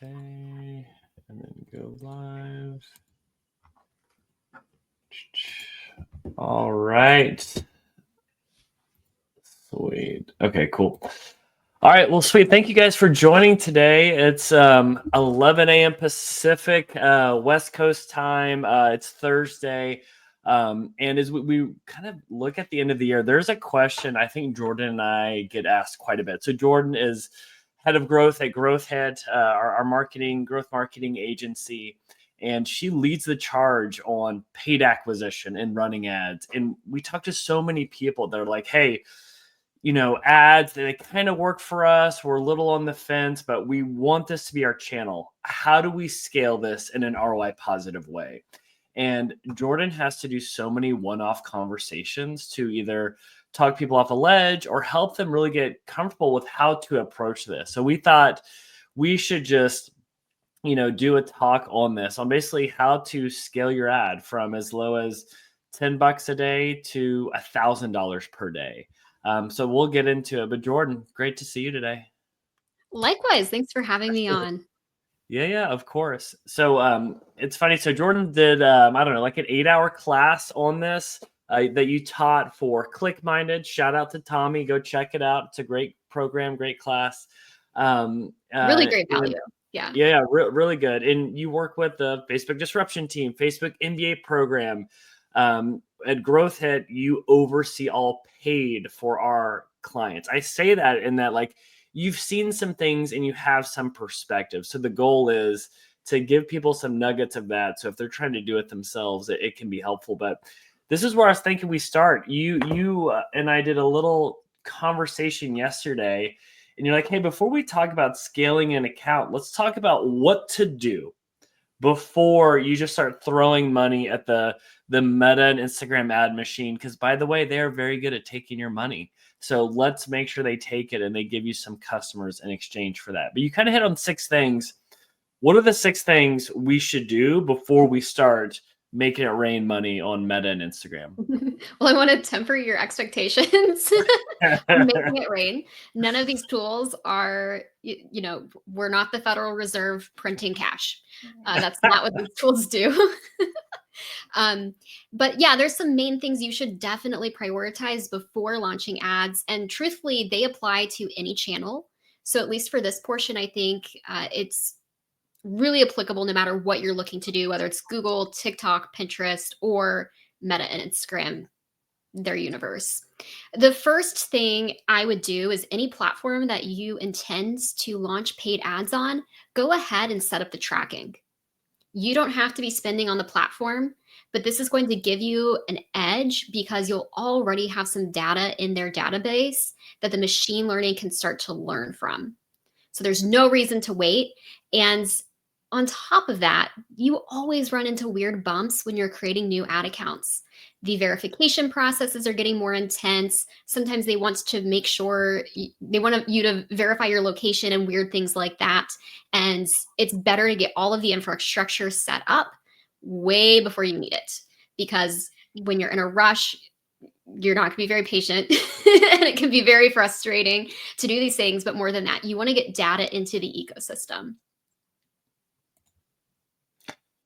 Okay, and then go live. All right. Sweet. Okay, cool. All right, well, sweet. Thank you guys for joining today. It's 11 a.m. Pacific, West Coast time. It's Thursday. And as we kind of look at the end of the year, there's a question I think Jordan and I get asked quite a bit. So Jordan is head of growth at GrowthHit, our growth marketing agency. And she leads the charge on paid acquisition and running ads. And we talk to so many people that are like, hey, ads, they kind of work for us. We're a little on the fence, but we want this to be our channel. How do we scale this in an ROI positive way? And Jordan has to do so many one-off conversations to either talk people off a ledge or help them really get comfortable with how to approach this. So we thought we should just do a talk on this, on basically how to scale your ad from as low as $10 a day to $1,000 per day. So we'll get into it. But Jordan, great to see you today. Likewise. Thanks for having me on. Yeah, of course. So it's funny. So Jordan did, I don't know, like an 8-hour class on this that you taught for Click Minded. Shout out to Tommy. Go check it out. It's a great program, great class. Really great value. Yeah. Yeah, really good. And you work with the Facebook disruption team, Facebook MBA program. At GrowthHit, you oversee all paid for our clients. I say that in that, like, you've seen some things and you have some perspective. So the goal is to give people some nuggets of that. So if they're trying to do it themselves, it can be helpful. But this is where I was thinking we start. You and I did a little conversation yesterday. And you're like, hey, before we talk about scaling an account, let's talk about what to do before you just start throwing money at the Meta and Instagram ad machine. Because by the way, they're very good at taking your money. So let's make sure they take it and they give you some customers in exchange for that. But you kind of hit on 6 things. What are the 6 things we should do before we start making it rain money on Meta and Instagram? Well, I want to temper your expectations on making it rain. None of these tools are, we're not the Federal Reserve printing cash. That's not what these tools do. But yeah, there's some main things you should definitely prioritize before launching ads. And truthfully, they apply to any channel. So at least for this portion, I think it's really applicable no matter what you're looking to do, whether it's Google, TikTok, Pinterest, or Meta and Instagram, their universe. The first thing I would do is any platform that you intend to launch paid ads on, go ahead and set up the tracking. You don't have to be spending on the platform, but this is going to give you an edge because you'll already have some data in their database that the machine learning can start to learn from. So there's no reason to wait. And on top of that, you always run into weird bumps when you're creating new ad accounts. The verification processes are getting more intense. Sometimes they want to make sure they want you to verify your location and weird things like that. And it's better to get all of the infrastructure set up way before you need it. Because when you're in a rush, you're not going to be very patient and it can be very frustrating to do these things. But more than that, you want to get data into the ecosystem.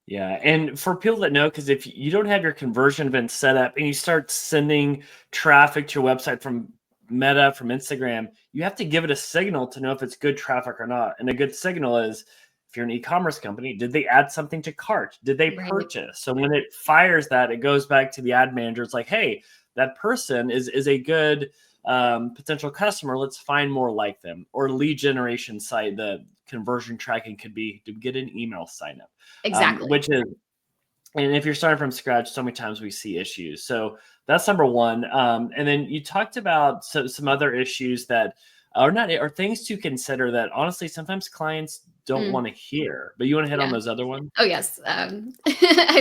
Yeah. And for people that know, because if you don't have your conversion event set up and you start sending traffic to your website from Meta, from Instagram, you have to give it a signal to know if it's good traffic or not. And a good signal is, if you're an e-commerce company, did they add something to cart? Did they purchase? So when it fires that, it goes back to the ad manager. It's like, hey, that person is a good potential customer. Let's find more like them. Or lead generation site, the conversion tracking could be to get an email sign up. Exactly. Which is, and if you're starting from scratch, so many times we see issues. So that's number one. And then you talked about some other issues that are not, or things to consider that honestly sometimes clients don't want to hear. But you want to hit on those other ones? Oh, yes. I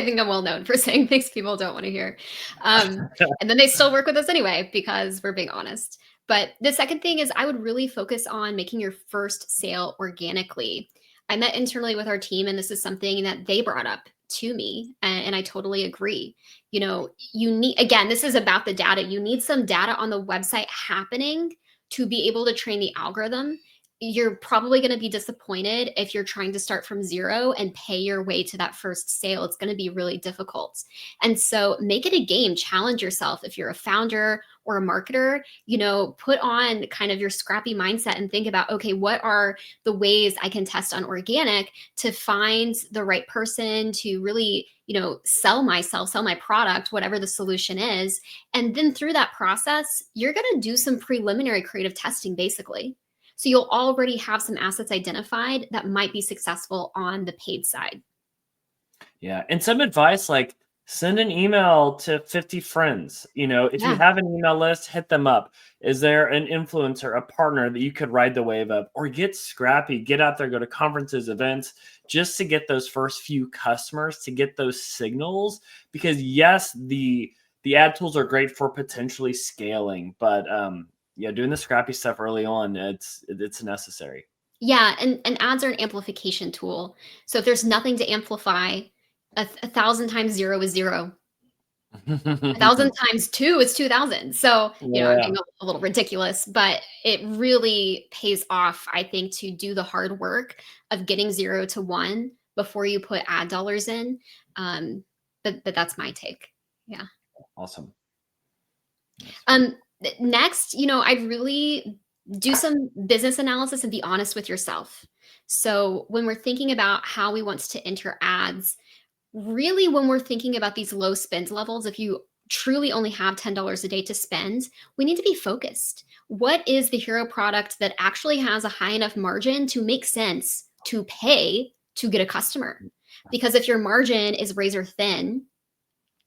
think I'm well known for saying things people don't want to hear. And then they still work with us anyway, because we're being honest. But the second thing is I would really focus on making your first sale organically. I met internally with our team, and this is something that they brought up to me, and I totally agree. You need, again, this is about the data. You need some data on the website happening to be able to train the algorithm. you're probably going to be disappointed if you're trying to start from zero and pay your way to that first sale. It's going to be really difficult. And so make it a game, challenge yourself. If you're a founder or a marketer, put on kind of your scrappy mindset and think about, okay, what are the ways I can test on organic to find the right person to really, sell my product, whatever the solution is. And then through that process, you're going to do some preliminary creative testing, basically. So you'll already have some assets identified that might be successful on the paid side. Yeah. And some advice, like send an email to 50 friends. If you Yeah. have an email list, hit them up. Is there an influencer, a partner that you could ride the wave of, or get scrappy, get out there, go to conferences, events, just to get those first few customers, to get those signals? Because yes, the ad tools are great for potentially scaling, but doing the scrappy stuff early on, it's necessary. Yeah, and ads are an amplification tool. So if there's nothing to amplify, a 1,000 times 0 is 0. 1,000 times 2 is 2,000. So, I'm Yeah. being a little ridiculous, but it really pays off, I think, to do the hard work of getting 0 to 1 before you put ad dollars in. But that's my take. Yeah. Awesome. Nice. Next, I'd really do some business analysis and be honest with yourself. So when we're thinking about how we want to enter ads, really when we're thinking about these low spend levels, if you truly only have $10 a day to spend, we need to be focused. What is the hero product that actually has a high enough margin to make sense to pay to get a customer? Because if your margin is razor thin,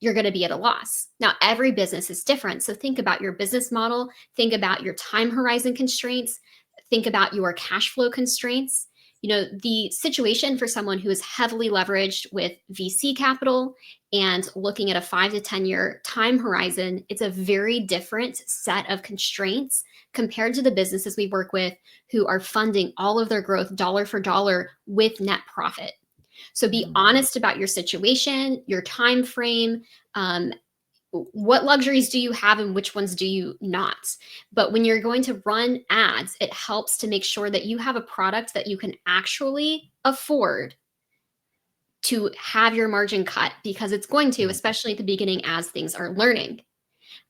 you're going to be at a loss. Now, every business is different. So think about your business model, think about your time horizon constraints, think about your cash flow constraints. The situation for someone who is heavily leveraged with VC capital and looking at a 5 to 10-year time horizon, it's a very different set of constraints compared to the businesses we work with who are funding all of their growth dollar for dollar with net profit. So be honest about your situation, your time frame. What luxuries do you have and which ones do you not? But when you're going to run ads, it helps to make sure that you have a product that you can actually afford to have your margin cut, because it's going to, especially at the beginning as things are learning.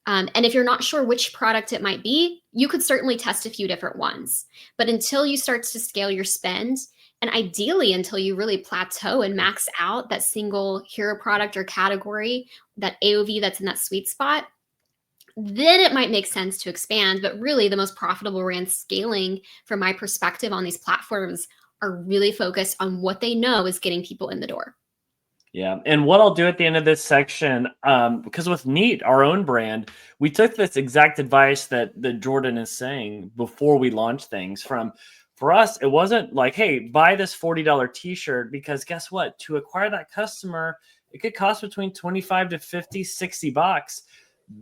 And if you're not sure which product it might be, you could certainly test a few different ones. But until you start to scale your spend, and ideally until you really plateau and max out that single hero product or category, that AOV that's in that sweet spot, then it might make sense to expand. But really, the most profitable brand scaling, from my perspective on these platforms, are really focused on what they know is getting people in the door. Yeah. And what I'll do at the end of this section, because with Neat, our own brand, we took this exact advice that Jordan is saying before we launch things. For us, it wasn't like, hey, buy this $40 t-shirt, because guess what? To acquire that customer, it could cost between 25 to 50, 60 bucks.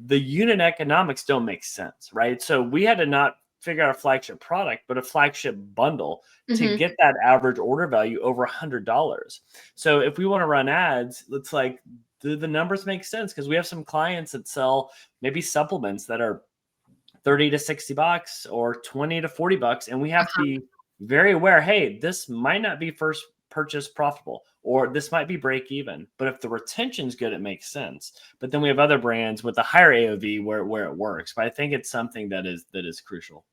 The unit economics don't make sense, right? So we had to not figure out a flagship product, but a flagship bundle to Mhm. get that average order value over $100. So if we want to run ads, it's like, do the numbers make sense? Because we have some clients that sell maybe supplements that are 30 to 60 bucks or 20 to 40 bucks. And we have to be very aware, hey, this might not be first purchase profitable, or this might be break even. But if the retention's good, it makes sense. But then we have other brands with a higher AOV where it works. But I think it's something that is crucial.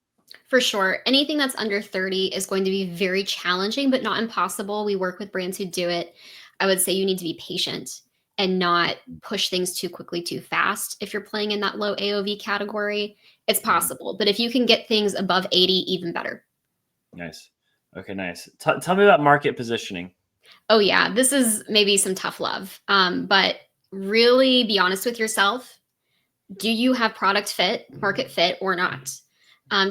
For sure. Anything that's under 30 is going to be very challenging, but not impossible. We work with brands who do it. I would say you need to be patient and not push things too quickly, too fast. If you're playing in that low AOV category, it's possible. But if you can get things above 80, even better. Nice. Okay, nice. Tell me about market positioning. Oh, yeah. This is maybe some tough love. But really be honest with yourself. Do you have product fit, market fit, or not?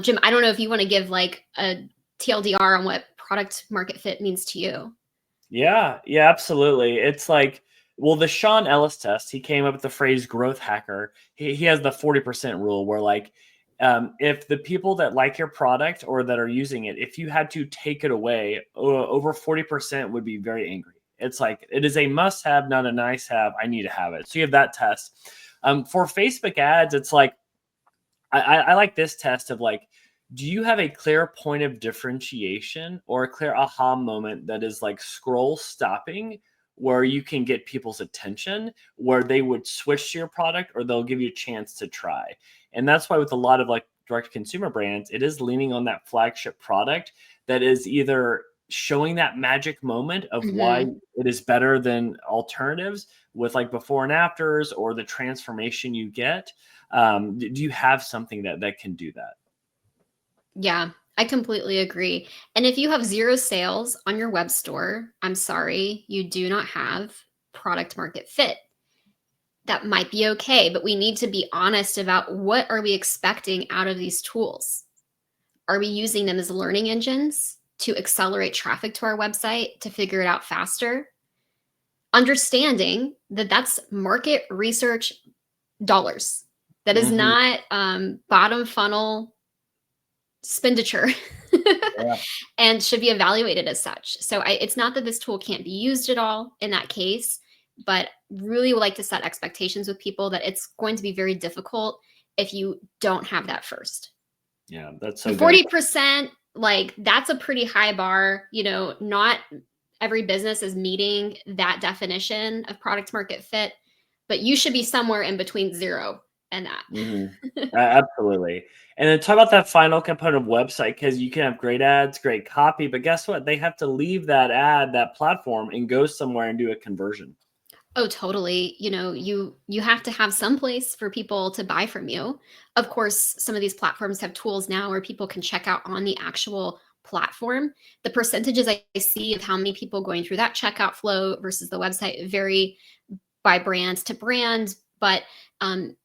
Jim, I don't know if you want to give like a TLDR on what product market fit means to you. Yeah, absolutely. It's like, well, the Sean Ellis test, he came up with the phrase growth hacker. He has the 40% rule where, like, if the people that like your product or that are using it, if you had to take it away, over 40% would be very angry. It's like, it is a must have, not a nice have. I need to have it. So you have that test. For Facebook ads, it's like, I like this test of like, do you have a clear point of differentiation or a clear aha moment that is like scroll stopping, where you can get people's attention, where they would switch to your product or they'll give you a chance to try? And that's why with a lot of like direct consumer brands, it is leaning on that flagship product that is either showing that magic moment of why Mhm. it is better than alternatives with like before and afters or the transformation you get. Do you have something that can do that? Yeah, I completely agree. And if you have 0 sales on your web store, I'm sorry, you do not have product market fit. That might be okay, but we need to be honest about what are we expecting out of these tools? Are we using them as learning engines to accelerate traffic to our website to figure it out faster? Understanding that that's market research dollars. That is Hmm. not bottom funnel expenditure Yeah. and should be evaluated as such. So it's not that this tool can't be used at all in that case, but really would like to set expectations with people that it's going to be very difficult if you don't have that first. Yeah, that's The so good. 40%, like that's a pretty high bar. Not every business is meeting that definition of product market fit, but you should be somewhere in between 0 and Hmm. that. Absolutely. And then talk about that final component of website, because you can have great ads, great copy, but guess what? They have to leave that ad, that platform, and go somewhere and do a conversion. Oh, totally. You have to have some place for people to buy from you. Of course, some of these platforms have tools now where people can check out on the actual platform. The percentages I see of how many people going through that checkout flow versus the website vary by brand to brand, but um,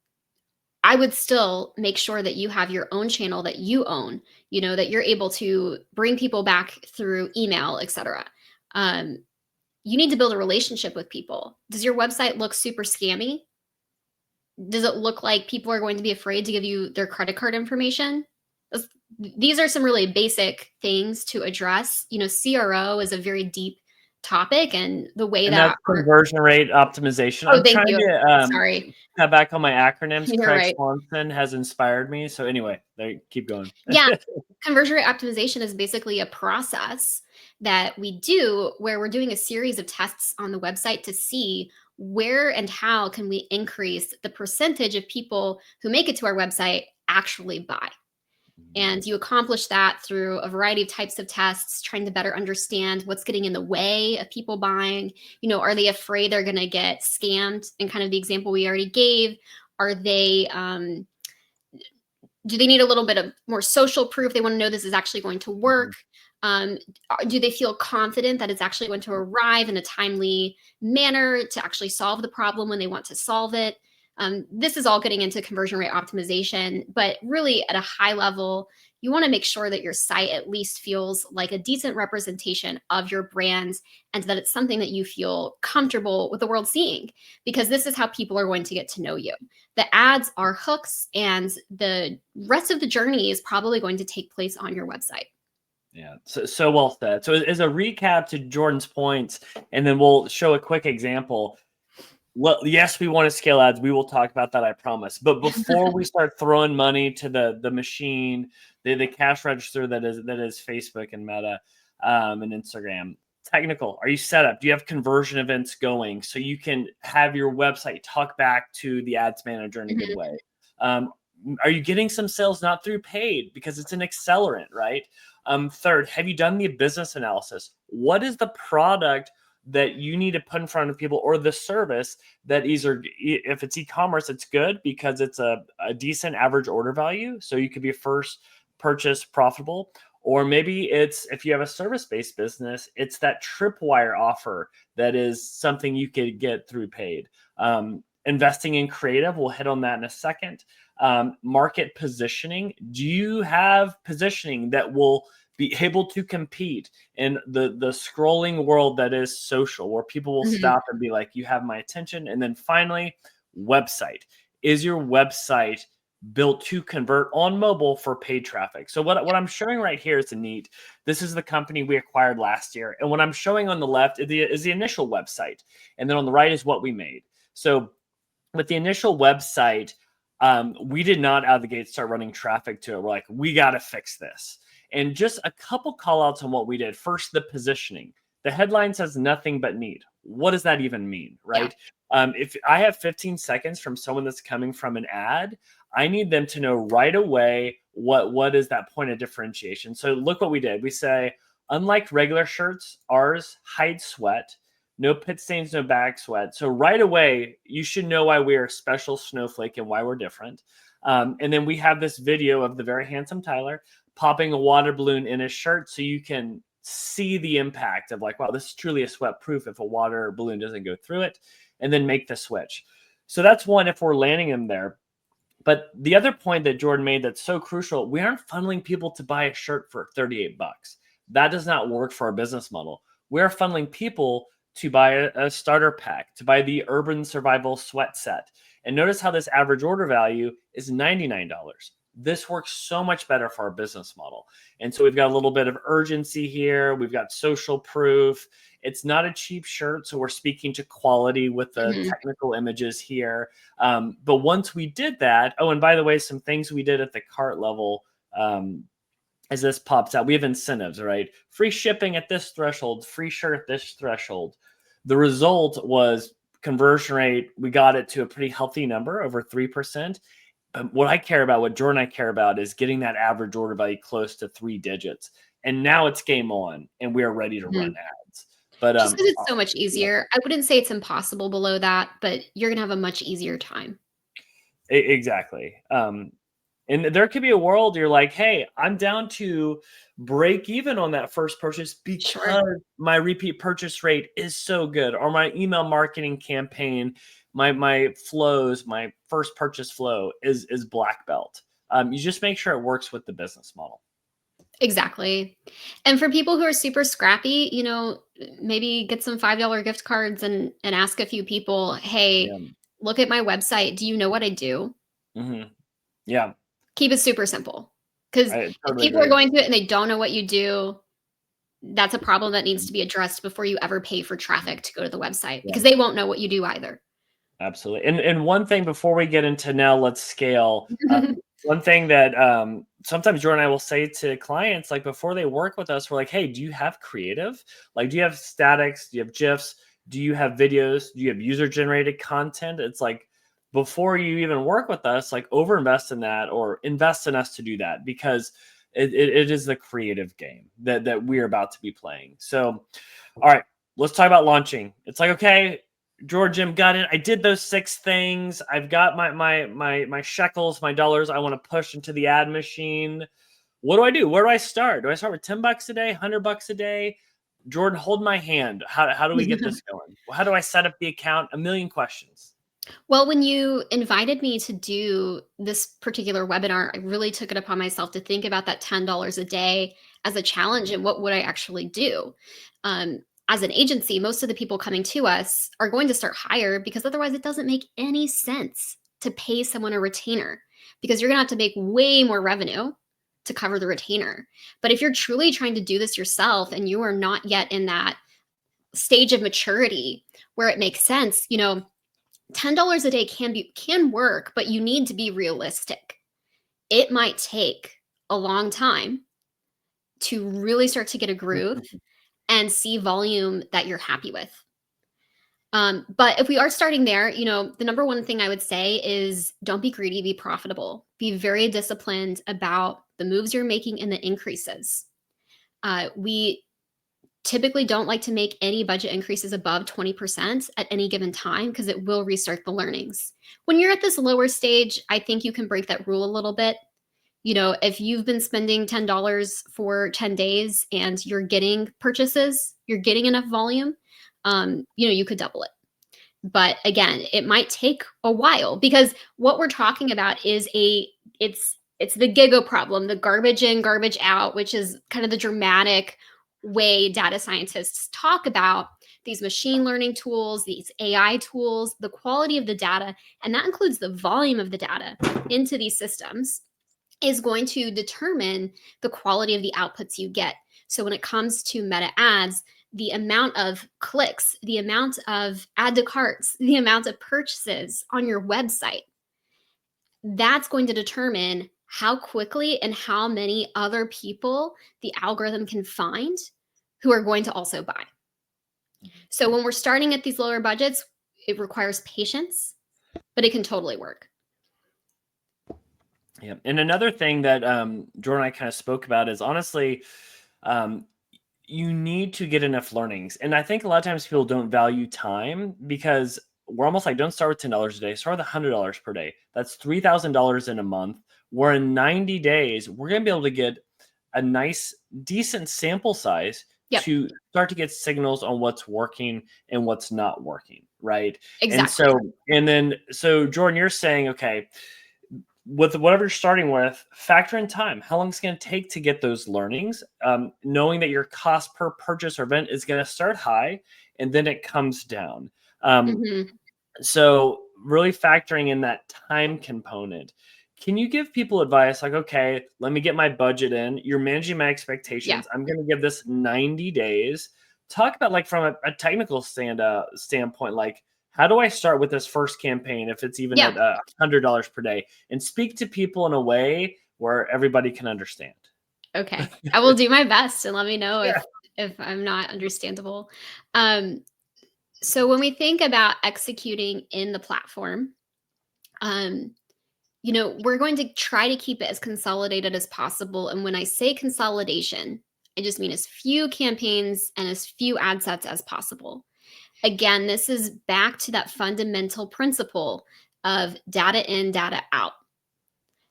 I would still make sure that you have your own channel that you own, that you're able to bring people back through email, etc. Um, you need to build a relationship with people. Does your website look super scammy? Does it look like people are going to be afraid to give you their credit card information? Those- These are some really basic things to address. CRO is a very deep topic, and the way And that's that our conversion rate optimization. oh, I'm thank trying you. to Sorry. cut back on my acronyms. You're Craig right. Swanson has inspired me. So anyway, there, keep going. Yeah, conversion rate optimization is basically a process that we do where we're doing a series of tests on the website to see where and how can we increase the percentage of people who make it to our website actually buy. And you accomplish that through a variety of types of tests, trying to better understand what's getting in the way of people buying. Are they afraid they're going to get scammed? And kind of the example we already gave, are they do they need a little bit of more social proof? They want to know this is actually going to work. Mhm. Um, do they feel confident that it's actually going to arrive in a timely manner to actually solve the problem when they want to solve it? This is all getting into conversion rate optimization, but really at a high level, you want to make sure that your site at least feels like a decent representation of your brand and that it's something that you feel comfortable with the world seeing, because this is how people are going to get to know you. The ads are hooks, and the rest of the journey is probably going to take place on your website. Yeah, so well said. So as a recap to Jordan's points, and then we'll show a quick example. Well, yes, we want to scale ads. We will talk about that, I promise. But before we start throwing money to the machine, the cash register that is Facebook and Meta, and Instagram. Technical. Are you set up? Do you have conversion events going so you can have your website talk back to the ads manager in a good Mhm. way? Um, are you getting some sales not through paid because it's an accelerant, right? Third, have you done the business analysis? What is the product that you need to put in front of people, or the service that either, if it's e-commerce, it's good because it's a decent average order value. So you could be first purchase profitable. Or maybe it's, if you have a service-based business, it's that tripwire offer that is something you could get through paid. Investing in creative, we'll hit on that in a second. Market positioning. Do you have positioning that will be able to compete in the scrolling world that is social, where people will Mhm. stop and be like, you have my attention? And then finally, website. Is your website built to convert on mobile for paid traffic? So what I'm showing right here is neat. This is the company we acquired last year. And what I'm showing on the left is the initial website. And then on the right is what we made. So with the initial website, we did not out of the gate start running traffic to it. We're like, we got to fix this. And just a couple call outs on what we did. First, the positioning. The headline says nothing but need. What does that even mean, right? If I have 15 seconds from someone that's coming from an ad, I need them to know right away what is that point of differentiation. So look what we did. We say, unlike regular shirts, ours hide sweat, no pit stains, no back sweat. So right away, you should know why we are a special snowflake and why we're different. And then we have this video of the very handsome Tyler popping a water balloon in his shirt so you can see the impact of like, wow, this is truly a sweat proof if a water balloon doesn't go through it, and then make the switch. So that's one if we're landing them there. But the other point that Jordan made that's so crucial, we aren't funneling people to buy a shirt for 38 bucks. That does not work for our business model. We're funneling people to buy a starter pack, to buy the Urban Survival Sweat Set. And notice how this average order value is $99. This works so much better for our business model. And so we've got a little bit of urgency here. We've got social proof. It's not a cheap shirt, so we're speaking to quality with the technical images here. But once we did that, oh, and by the way, some things we did at the cart level, as this pops out, we have incentives, right? Free shipping at this threshold, free shirt at this threshold. The result was conversion rate. We got it to a pretty healthy number, over 3%. What I care about, what Jordan and I care about, is getting that average order value close to 3 digits. And now it's game on, and we are ready to run ads. But just because it's so much easier. I wouldn't say it's impossible below that, but you're gonna have a much easier time. Exactly. And there could be a world you're like, hey, I'm down to break even on that first purchase because my repeat purchase rate is so good, or my email marketing campaign, my flows, my first purchase flow is black belt. You just make sure it works with the business model. Exactly. And for people who are super scrappy, maybe get some $5 gift cards and ask a few people, hey, look at my website. Do you know what I do? Yeah. Keep it super simple. Because if people are going to it and they don't know what you do, that's a problem that needs to be addressed before you ever pay for traffic to go to the website, because they won't know what you do either. Absolutely. And one thing before we get into now, let's scale. One thing that sometimes Jordan and I will say to clients, like before they work with us, we're like, hey, do you have creative? Like, do you have statics? Do you have GIFs? Do you have videos? Do you have user generated content? It's like, before you even work with us, like overinvest in that or invest in us to do that, because it is the creative game that we're about to be playing. So, all right, let's talk about launching. It's like, okay, George, Jim, got it. I did those 6 things. I've got my shekels, my dollars. I want to push into the ad machine. What do I do? Where do I start? Do I start with $10 a day, $100 a day? Jordan, hold my hand. How do we get this going? How do I set up the account? A million questions. Well, when you invited me to do this particular webinar, I really took it upon myself to think about that $10 a day as a challenge and what would I actually do. As an agency, most of the people coming to us are going to start higher, because otherwise it doesn't make any sense to pay someone a retainer, because you're going to have to make way more revenue to cover the retainer. But if you're truly trying to do this yourself and you are not yet in that stage of maturity where it makes sense, $10 a day can work, but you need to be realistic. It might take a long time to really start to get a groove and see volume that you're happy with. But if we are starting there, the number one thing I would say is don't be greedy, be profitable. Be very disciplined about the moves you're making and the increases. We typically don't like to make any budget increases above 20% at any given time, because it will restart the learnings. When you're at this lower stage, I think you can break that rule a little bit. If you've been spending $10 for 10 days and you're getting purchases, you're getting enough volume, you could double it. But again, it might take a while, because what we're talking about is it's the giga problem, the garbage in, garbage out, which is kind of the dramatic way data scientists talk about these machine learning tools, these AI tools, the quality of the data, and that includes the volume of the data into these systems, is going to determine the quality of the outputs you get. So when it comes to meta ads, the amount of clicks, the amount of add to carts, the amount of purchases on your website, that's going to determine how quickly and how many other people the algorithm can find who are going to also buy. So when we're starting at these lower budgets, it requires patience, but it can totally work. Yeah. And another thing that Jordan and I kind of spoke about is honestly, you need to get enough learnings. And I think a lot of times people don't value time because we're almost like, don't start with $10 a day, start with $100 per day. That's $3,000 in a month. Where in 90 days, we're going to be able to get a nice, decent sample size Yep. to start to get signals on what's working and what's not working. Right. Exactly. So Jordan, you're saying, okay, with whatever you're starting with, factor in time. How long it's going to take to get those learnings, knowing that your cost per purchase or event is going to start high and then it comes down. So really factoring in that time component. Can you give people advice like, okay, let me get my budget in. You're managing my expectations. Yeah. I'm going to give this 90 days. Talk about like from a technical standpoint, like how do I start with this first campaign if it's even Yeah. at $100 per day, and speak to people in a way where everybody can understand. Okay. I will do my best and let me know Yeah. if I'm not understandable. So when we think about executing in the platform, we're going to try to keep it as consolidated as possible. And when I say consolidation, I just mean as few campaigns and as few ad sets as possible. Again, this is back to that fundamental principle of data in, data out.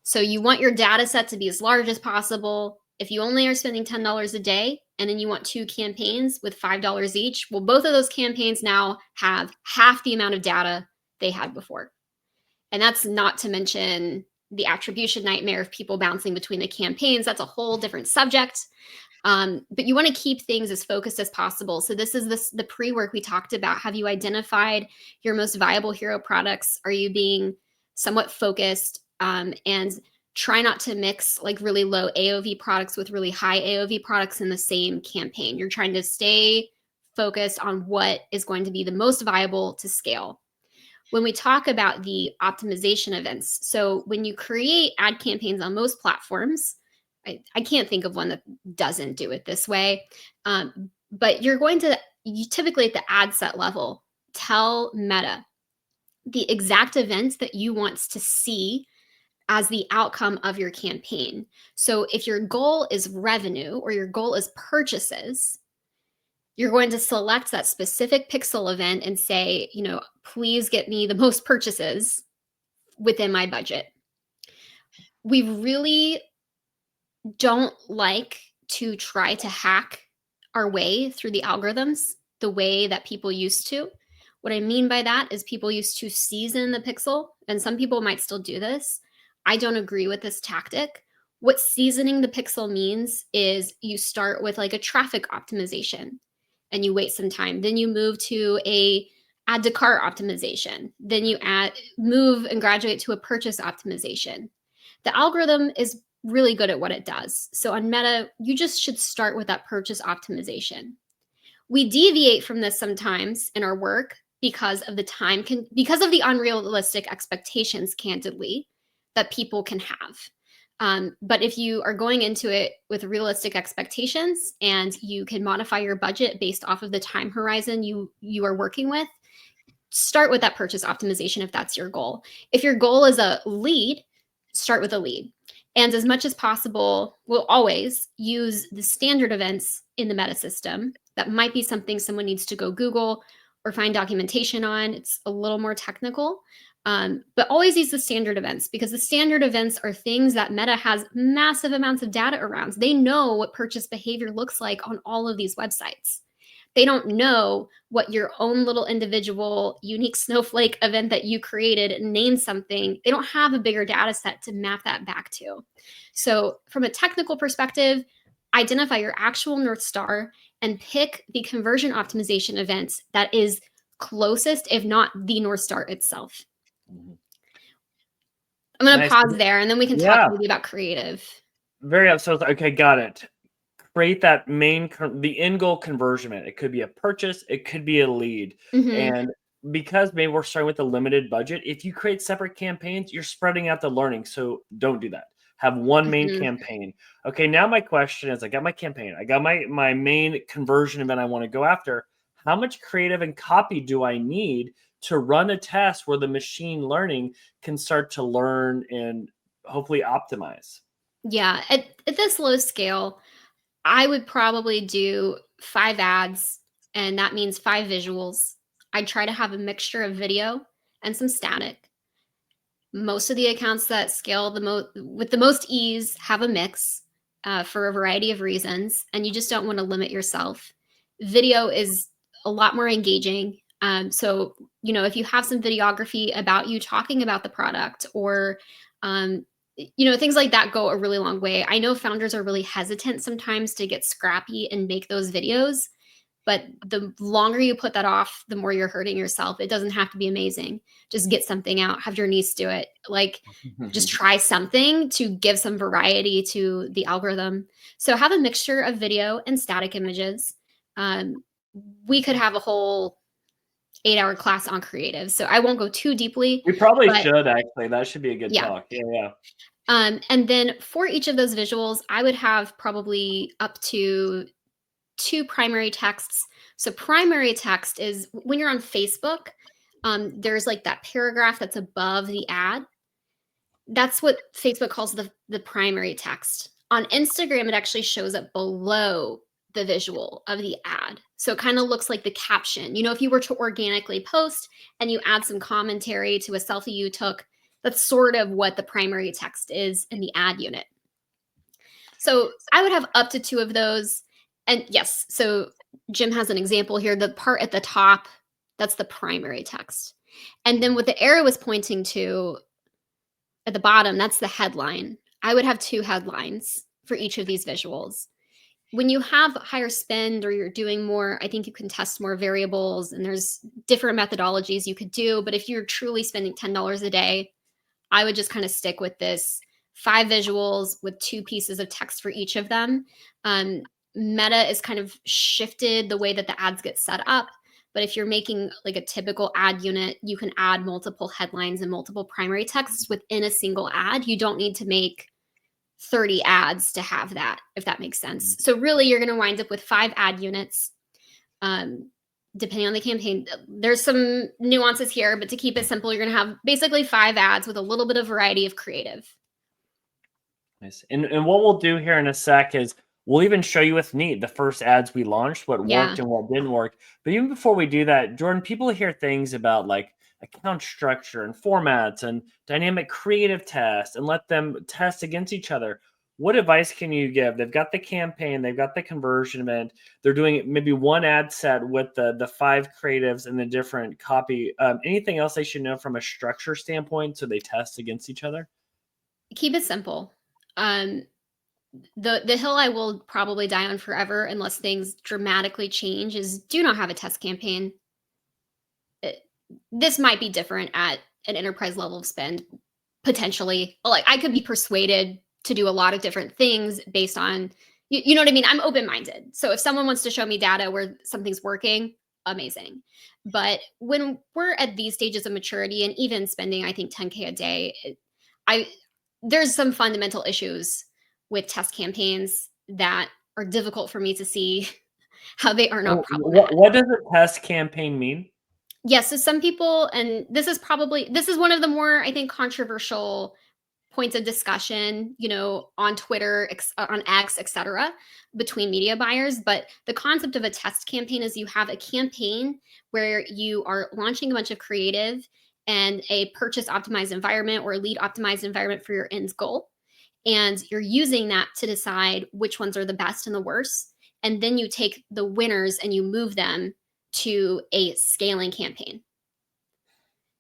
So you want your data set to be as large as possible. If you only are spending $10 a day and then you want 2 campaigns with $5 each, well, both of those campaigns now have half the amount of data they had before. And that's not to mention the attribution nightmare of people bouncing between the campaigns. That's a whole different subject. But you want to keep things as focused as possible. So this is the pre-work we talked about. Have you identified your most viable hero products? Are you being somewhat focused? And try not to mix like really low AOV products with really high AOV products in the same campaign. You're trying to stay focused on what is going to be the most viable to scale. When we talk about the optimization events, so when you create ad campaigns on most platforms, I can't think of one that doesn't do it this way. But you typically at the ad set level, tell Meta the exact events that you want to see as the outcome of your campaign. So if your goal is revenue or your goal is purchases, you're going to select that specific pixel event and say, please get me the most purchases within my budget. We really don't like to try to hack our way through the algorithms the way that people used to. What I mean by that is people used to season the pixel, and some people might still do this. I don't agree with this tactic. What seasoning the pixel means is you start with like a traffic optimization and you wait some time. Then you move to a add to cart optimization. Then you move and graduate to a purchase optimization. The algorithm is really good at what it does. So on Meta, you just should start with that purchase optimization. We deviate from this sometimes in our work because of the unrealistic expectations, candidly, that people can have. But if you are going into it with realistic expectations and you can modify your budget based off of the time horizon you are working with, start with that purchase optimization if that's your goal. If your goal is a lead, start with a lead. And as much as possible, we'll always use the standard events in the meta system. That might be something someone needs to go Google or find documentation on. It's a little more technical, but always use the standard events because the standard events are things that Meta has massive amounts of data around. They know what purchase behavior looks like on all of these websites. They don't know what your own little individual unique snowflake event that you created named something. They don't have a bigger data set to map that back to. So from a technical perspective, identify your actual North Star and pick the conversion optimization events that is closest, if not the North Star itself. I'm going to pause there and then we can talk maybe about creative. Okay, got it. Create that the end goal conversion. It could be a purchase, it could be a lead. And because maybe we're starting with a limited budget, if you create separate campaigns, you're spreading out the learning. So don't do that. Have one main Mhm. campaign. Okay, now my question is, I got my campaign. I got my main conversion event I want to go after. How much creative and copy do I need to run a test where the machine learning can start to learn and hopefully optimize? Yeah, at this low scale, I would probably do 5 ads, and that means 5 visuals. I'd try to have a mixture of video and some static. Most of the accounts that scale with the most ease have a mix, for a variety of reasons, and you just don't wanna limit yourself. Video is a lot more engaging, so, if you have some videography about you talking about the product or, things like that go a really long way. I know founders are really hesitant sometimes to get scrappy and make those videos, but the longer you put that off, the more you're hurting yourself. It doesn't have to be amazing. Just get something out, have your niece do it. Like, just try something to give some variety to the algorithm. So have a mixture of video and static images. Um, we could have a whole 8-hour class on creative. So I won't go too deeply, We probably but should actually. That should be a good yeah. talk. Yeah, yeah. And then for each of those visuals, I would have probably up to 2 primary texts. So primary text is when you're on Facebook, there's like that paragraph that's above the ad. That's what Facebook calls the primary text. On Instagram, it actually shows up below the visual of the ad. So it kind of looks like the caption. If you were to organically post and you add some commentary to a selfie you took, that's sort of what the primary text is in the ad unit. So I would have up to 2 of those. And yes, so Jim has an example here. The part at the top, that's the primary text. And then what the arrow is pointing to at the bottom, that's the headline. I would have 2 headlines for each of these visuals. When you have higher spend or you're doing more, I think you can test more variables and there's different methodologies you could do. But if you're truly spending $10 a day, I would just kind of stick with this 5 visuals with 2 pieces of text for each of them. Meta is kind of shifted the way that the ads get set up. But if you're making like a typical ad unit, you can add multiple headlines and multiple primary texts within a single ad. You don't need to make 30 ads to have that, if that makes sense. So really, you're going to wind up with 5 ad units. Depending on the campaign, there's some nuances here, but to keep it simple, you're going to have basically 5 ads with a little bit of variety of creative. Nice. And what we'll do here in a sec is we'll even show you with Neat the first ads we launched, what Yeah. worked and what didn't work. But even before we do that, Jordan, people hear things about like account structure and formats and dynamic creative tests and let them test against each other. What advice can you give? They've got the campaign, they've got the conversion event. They're doing maybe one ad set with the 5 creatives and the different copy. Anything else they should know from a structure standpoint so they test against each other? Keep it simple. The hill I will probably die on forever unless things dramatically change is do not have a test campaign. This might be different at an enterprise level of spend, potentially. Like, I could be persuaded to do a lot of different things based on, you know what I mean? I'm open-minded. So if someone wants to show me data where something's working, amazing. But when we're at these stages of maturity and even spending, I think 10K a day, there's some fundamental issues with test campaigns that are difficult for me to see how they are not problematic. What does a test campaign mean? Yes, so some people, and this is one of the more, I think, controversial points of discussion, on Twitter, on X, etc., between media buyers. But the concept of a test campaign is you have a campaign where you are launching a bunch of creative and a purchase optimized environment or a lead optimized environment for your end goal. And you're using that to decide which ones are the best and the worst. And then you take the winners and you move them to a scaling campaign.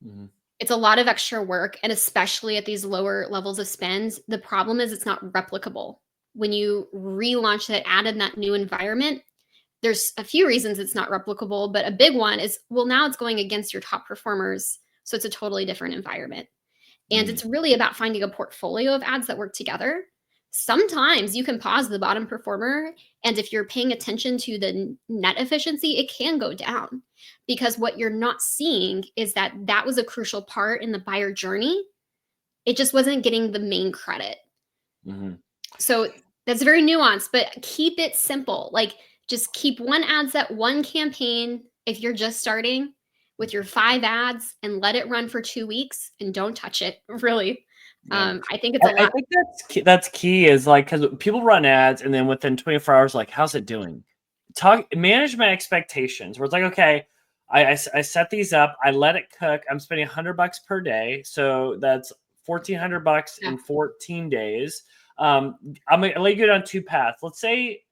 Mhm. It's a lot of extra work, and especially at these lower levels of spend, the problem is it's not replicable. When you relaunch that ad in that new environment, there's a few reasons it's not replicable, but a big one is, well, now it's going against your top performers, so it's a totally different environment. And it's really about finding a portfolio of ads that work together. Sometimes you can pause the bottom performer, and if you're paying attention to the net efficiency, it can go down. because what you're not seeing is that that was a crucial part in the buyer journey. It just wasn't getting the main credit. So that's very nuanced, but keep it simple. Like, just keep one ad set, one campaign if you're just starting with your 5 ads, and let it run for 2 weeks and don't touch it, really. Yeah. I think it's a I lot. think that's key is like, because people run ads and then within 24 hours, like, how's it doing? Manage my expectations. Where it's like, okay, I set these up, I let it cook. I'm spending $100 per day, so that's $1,400 Yeah. in 14 days. I'm gonna lay you down 2 paths. Let's say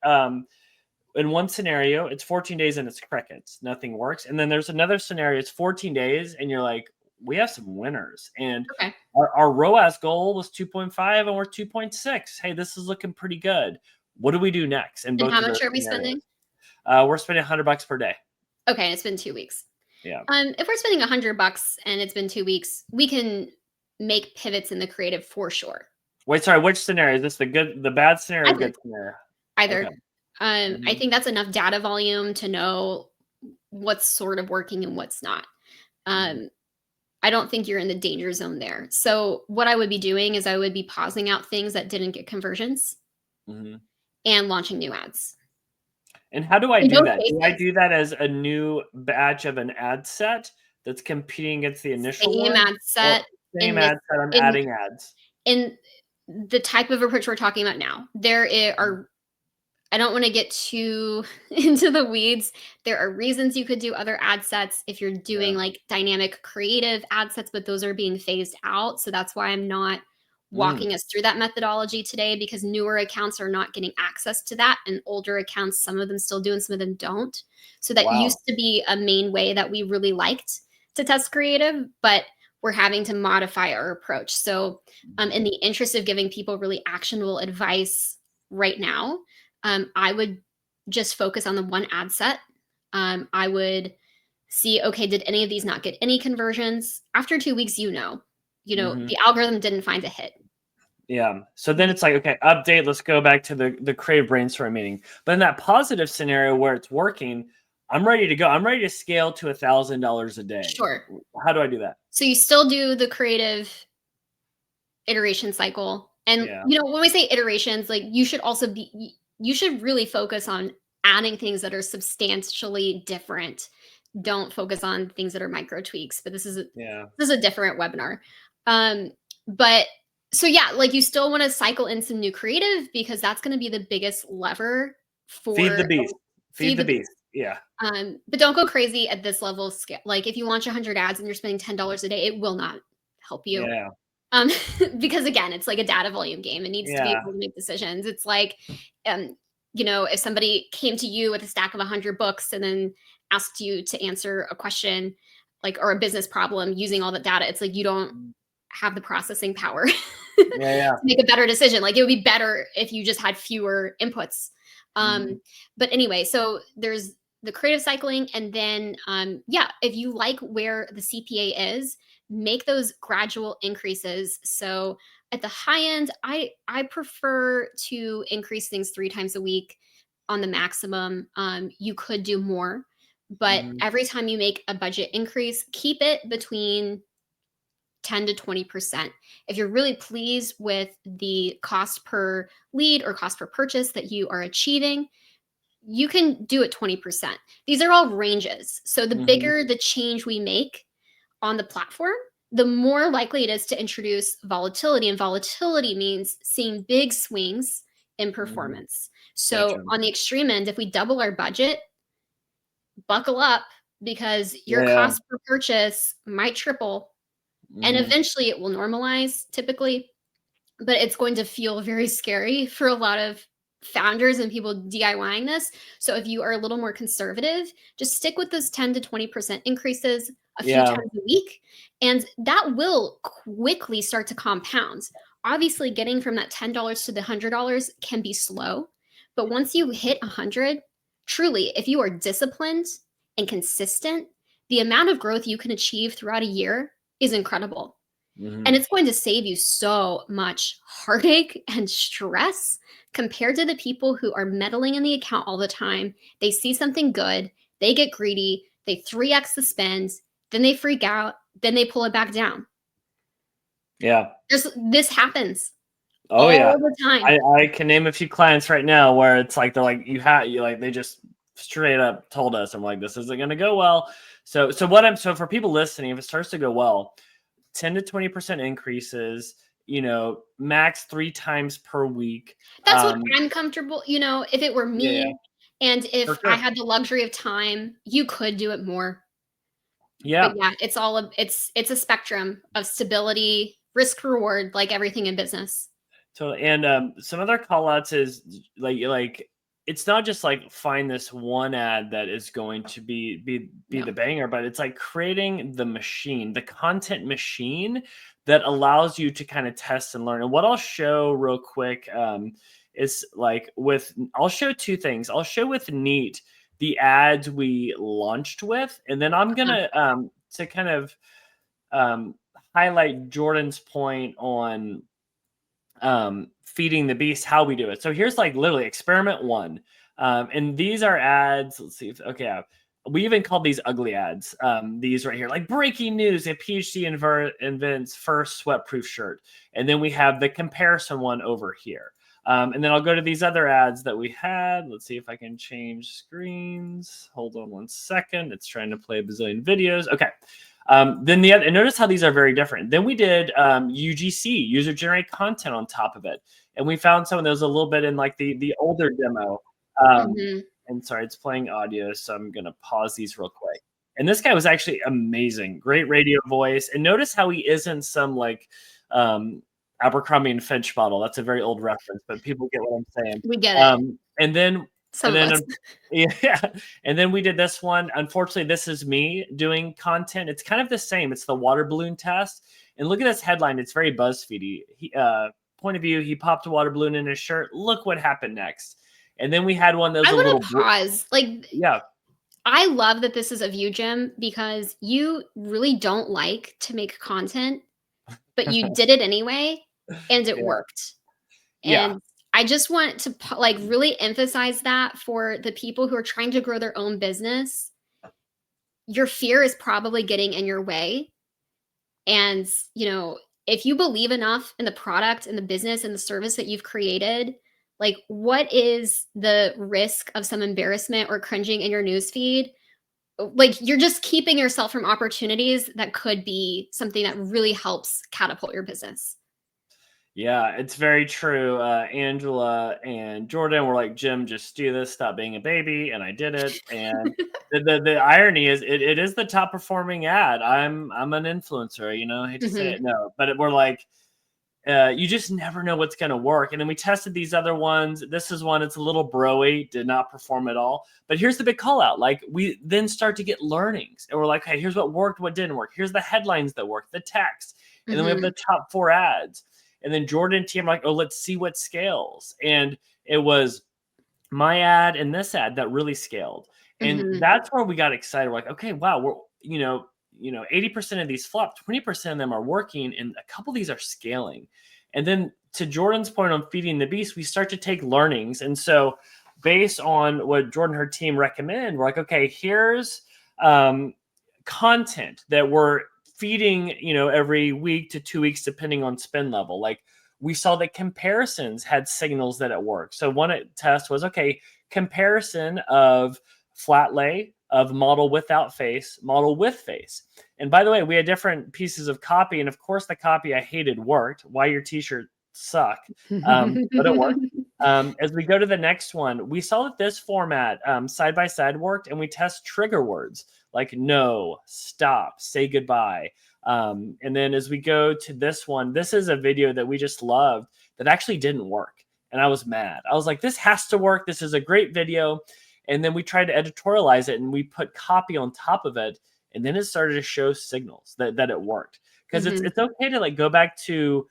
in one scenario, it's 14 days and it's crickets, nothing works. And then there's another scenario, it's 14 days and you're like, we have some winners. And Okay. our ROAS goal was 2.5 and we're 2.6. Hey, this is looking pretty good. What do we do next? In And both how of much those are we scenarios, spending? we're spending $100 per day. Okay, it's been 2 weeks. Yeah. If we're spending $100 and it's been 2 weeks, we can make pivots in the creative for sure. Wait, sorry, which scenario? Is this the bad scenario or good scenario? Either. Okay. I think that's enough data volume to know what's sort of working and what's not. I don't think you're in the danger zone there. So what I would be doing is I would be pausing out things that didn't get conversions and launching new ads. And how do I In do both that? Do I cases, do that as a new batch of an ad set that's competing against the initial same one? ad Or set same in this ad set, I'm in adding ads? in the type of approach we're talking about now. Are I don't want to get too into the weeds. There are reasons you could do other ad sets if you're doing Yeah. like dynamic creative ad sets, but those are being phased out. So that's why I'm not walking us through that methodology today, because newer accounts are not getting access to that. And older accounts, some of them still do and some of them don't. So that Wow. used to be a main way that we really liked to test creative, but we're having to modify our approach. So in the interest of giving people really actionable advice right now, I would just focus on the one ad set. I would see, okay, did any of these not get any conversions? After 2 weeks, the algorithm didn't find a hit. Yeah. So then it's like, okay, update. Let's go back to the creative brainstorm meeting. But in that positive scenario where it's working, I'm ready to go. I'm ready to scale to $1,000 a day. Sure. How do I do that? So you still do the creative iteration cycle. And when we say iterations, like you should really focus on adding things that are substantially different. Don't focus on things that are micro tweaks, but this is a different webinar. But so yeah, like you still want to cycle in some new creative, because that's going to be the biggest lever for Feed the beast. Feed the beast. Yeah. But don't go crazy at this level of scale. Like if you launch 100 ads and you're spending $10 a day, it will not help you. Yeah. Because again, it's like a data volume game. It needs to be able to make decisions. It's like, if somebody came to you with a stack of 100 books and then asked you to answer a question, like, or a business problem using all that data, it's like you don't have the processing power to make a better decision. Like it would be better if you just had fewer inputs. But anyway, so there's the creative cycling, and then if you like where the CPA is, make those gradual increases. So at the high end, I prefer to increase things 3 times a week on the maximum. You could do more, but every time you make a budget increase, keep it between 10 to 20%. If you're really pleased with the cost per lead or cost per purchase that you are achieving, you can do it 20%. These are all ranges. So the bigger the change we make on the platform, the more likely it is to introduce volatility. And volatility means seeing big swings in performance. So on the extreme end, if we double our budget, buckle up, because your cost per purchase might triple. And eventually it will normalize typically, but it's going to feel very scary for a lot of founders and people DIYing this. So if you are a little more conservative, just stick with those 10 to 20% increases a few times a week, and that will quickly start to compound. Obviously, getting from that $10 to the $100 can be slow, but once you hit 100, truly, if you are disciplined and consistent, the amount of growth you can achieve throughout a year is incredible. And it's going to save you so much heartache and stress compared to the people who are meddling in the account all the time. They see something good, they get greedy, they 3x the spend, then they freak out, then they pull it back down. Yeah. This happens Oh all yeah. the time. I can name a few clients right now where it's like, they're like, they just straight up told us, I'm like, this isn't going to go well. So for people listening, if it starts to go well, 10 to 20% increases, max 3 times per week. That's what I'm comfortable, if it were Yeah, me and for if I sure. had the luxury of time, you could do it more. Yeah. But yeah, it's a spectrum of stability, risk reward, like everything in business. Totally. And some other call outs is like it's not just like find this one ad that is going to be No. the banger, but it's like creating the machine, the content machine that allows you to kind of test and learn. And what I'll show real quick is like I'll show two things. I'll show with Neat the ads we launched with, and then I'm gonna to kind of highlight Jordan's point on feeding the beast, how we do it. So here's like literally experiment 1. And these are ads. Let's see if, okay. We even called these ugly ads. These right here, like breaking news, a PhD invents first sweat-proof shirt. And then we have the comparison one over here. And then I'll go to these other ads that we had. Let's see if I can change screens. Hold on one second. It's trying to play a bazillion videos. Okay. Then and notice how these are very different. Then we did UGC, user generated content, on top of it, and we found some of those a little bit in like the older demo. And sorry, it's playing audio, so I'm gonna pause these real quick. And this guy was actually amazing, great radio voice. And notice how he isn't some like Abercrombie and Fitch model. That's a very old reference, but people get what I'm saying. We get it. And then Some of us. yeah. And then we did this one. Unfortunately, this is me doing content. It's kind of the same. It's the water balloon test. And look at this headline. It's very BuzzFeedy. Point of view, he popped a water balloon in his shirt. Look what happened next. And then we had one that was I a little pause. yeah. I love that this is a view, Jim, because you really don't like to make content, but you did it anyway, and it worked. And I just want to like really emphasize that for the people who are trying to grow their own business. Your fear is probably getting in your way. And, if you believe enough in the product and the business and the service that you've created, like what is the risk of some embarrassment or cringing in your newsfeed? Like you're just keeping yourself from opportunities that could be something that really helps catapult your business. Yeah, it's very true. Angela and Jordan were like, Jim, just do this, stop being a baby. And I did it. And the irony is it is the top performing ad. I'm an influencer, I hate to say it. No, but we're like, you just never know what's going to work. And then we tested these other ones. This is one, it's a little broy, did not perform at all. But here's the big call out. Like we then start to get learnings and we're like, hey, here's what worked, what didn't work. Here's the headlines that worked, the text. And then we have the top 4 ads. And then Jordan and team are like, oh, let's see what scales. And it was my ad and this ad that really scaled. And that's where we got excited. We're like, okay, wow, we're, 80% of these flop, 20% of them are working, and a couple of these are scaling. And then to Jordan's point on feeding the beast, we start to take learnings. And so based on what Jordan and her team recommend, we're like, okay, here's content that we're feeding, every week to 2 weeks, depending on spend level. Like we saw that comparisons had signals that it worked. So one test was, okay, comparison of flat lay of model without face, model with face. And by the way, we had different pieces of copy. And of course, the copy I hated worked. Why your t-shirt suck, but it worked. As we go to the next one, we saw that this format side by side worked, and we test trigger words like no, stop, say goodbye. And then as we go to this one, this is a video that we just loved that actually didn't work. And I was mad. I was like, this has to work. This is a great video. And then we tried to editorialize it and we put copy on top of it. And then it started to show signals that it worked. Because it's okay to like go back to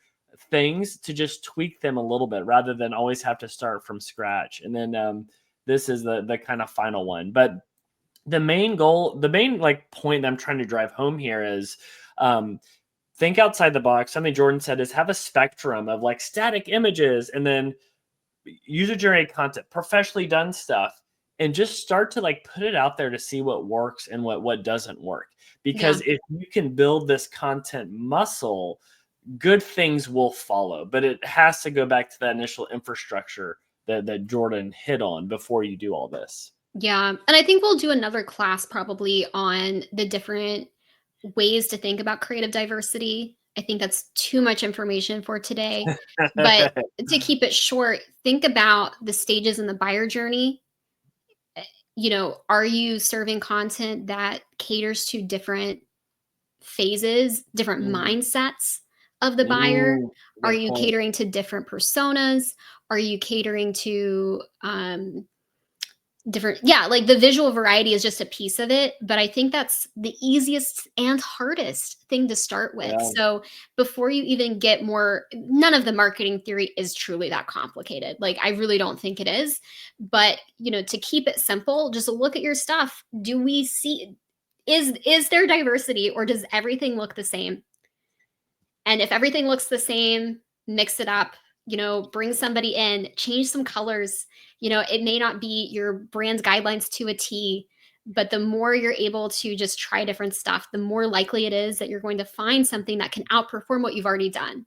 things to just tweak them a little bit rather than always have to start from scratch. And then this is the kind of final one. But the main goal, the main like point that I'm trying to drive home here is think outside the box. Something Jordan said is have a spectrum of like static images and then user generated content, professionally done stuff, and just start to like put it out there to see what works and what doesn't work. Yeah. Because if you can build this content muscle, good things will follow. But it has to go back to that initial infrastructure that Jordan hit on before you do all this. Yeah. And I think we'll do another class probably on the different ways to think about creative diversity. I think that's too much information for today. But to keep it short, think about the stages in the buyer journey. Are you serving content that caters to different phases, different Mm. mindsets of the buyer? Ooh, Are good you point. catering to different personas? Are you catering to different, yeah, like the visual variety is just a piece of it, but I think that's the easiest and hardest thing to start with. Yeah. So before you even get more, none of the marketing theory is truly that complicated. Like I really don't think it is, but to keep it simple, just look at your stuff. Do we see, is there diversity, or does everything look the same? And if everything looks the same, mix it up, bring somebody in, change some colors. It may not be your brand's guidelines to a T, but the more you're able to just try different stuff, the more likely it is that you're going to find something that can outperform what you've already done.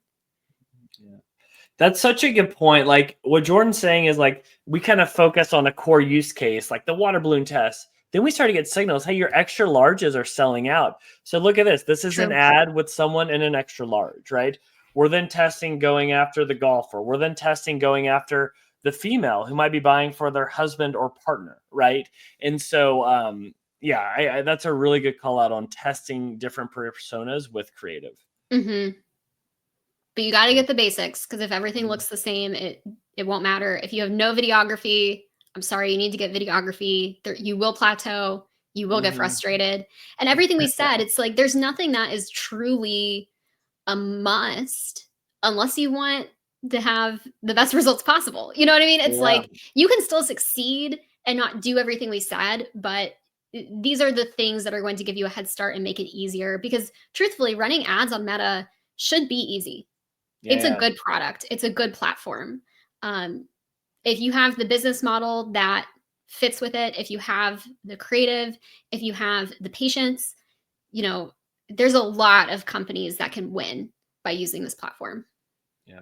Yeah. That's such a good point. Like what Jordan's saying is like we kind of focus on a core use case, like the water balloon test. Then we start to get signals, hey, your extra larges are selling out. So look at this. This is an True. ad with someone in an extra large, right? We're then testing going after the golfer. We're then testing going after the female who might be buying for their husband or partner, right? And so, yeah, that's a really good call out on testing different personas with creative. Hmm. But you got to Yeah. get the basics, because if everything looks the same, it won't matter. If you have no videography, I'm sorry, you need to get videography. You will plateau, you will get Mhm. frustrated. And everything we said, it's like there's nothing that is truly a must unless you want to have the best results possible. You know what I mean? It's Yeah. like you can still succeed and not do everything we said, but these are the things that are going to give you a head start and make it easier, because truthfully, running ads on Meta should be easy. It's a Yeah. good product. It's a good platform. Um, if you have the business model that fits with it, if you have the creative, if you have the patience, you know, there's a lot of companies that can win by using this platform. Yeah.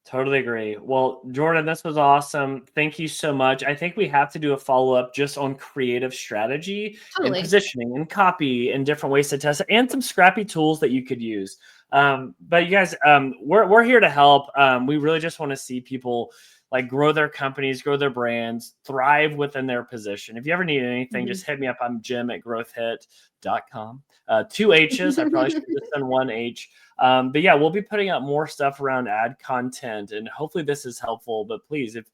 Totally agree. Well, Jordan, this was awesome. Thank you so much. I think we have to do a follow up just on creative strategy and Totally. positioning and copy and different ways to test it and some scrappy tools that you could use. But you guys, we're here to help. We really just want to see people like grow their companies, grow their brands, thrive within their position. If you ever need anything, Mhm. just hit me up. I'm Jim at growthhit.com. Two H's. I probably should have just done one H. But yeah, we'll be putting out more stuff around ad content, and hopefully this is helpful. But please, if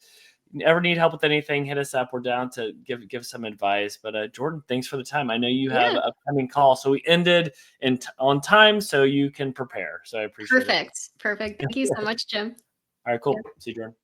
you ever need help with anything, hit us up. We're down to give some advice. But Jordan, thanks for the time. I know you have Yeah, an upcoming call, so we ended on time so you can prepare. So I appreciate it. perfect. Perfect. Thank you so much, Jim. All right, Yeah. cool. See you, Jordan.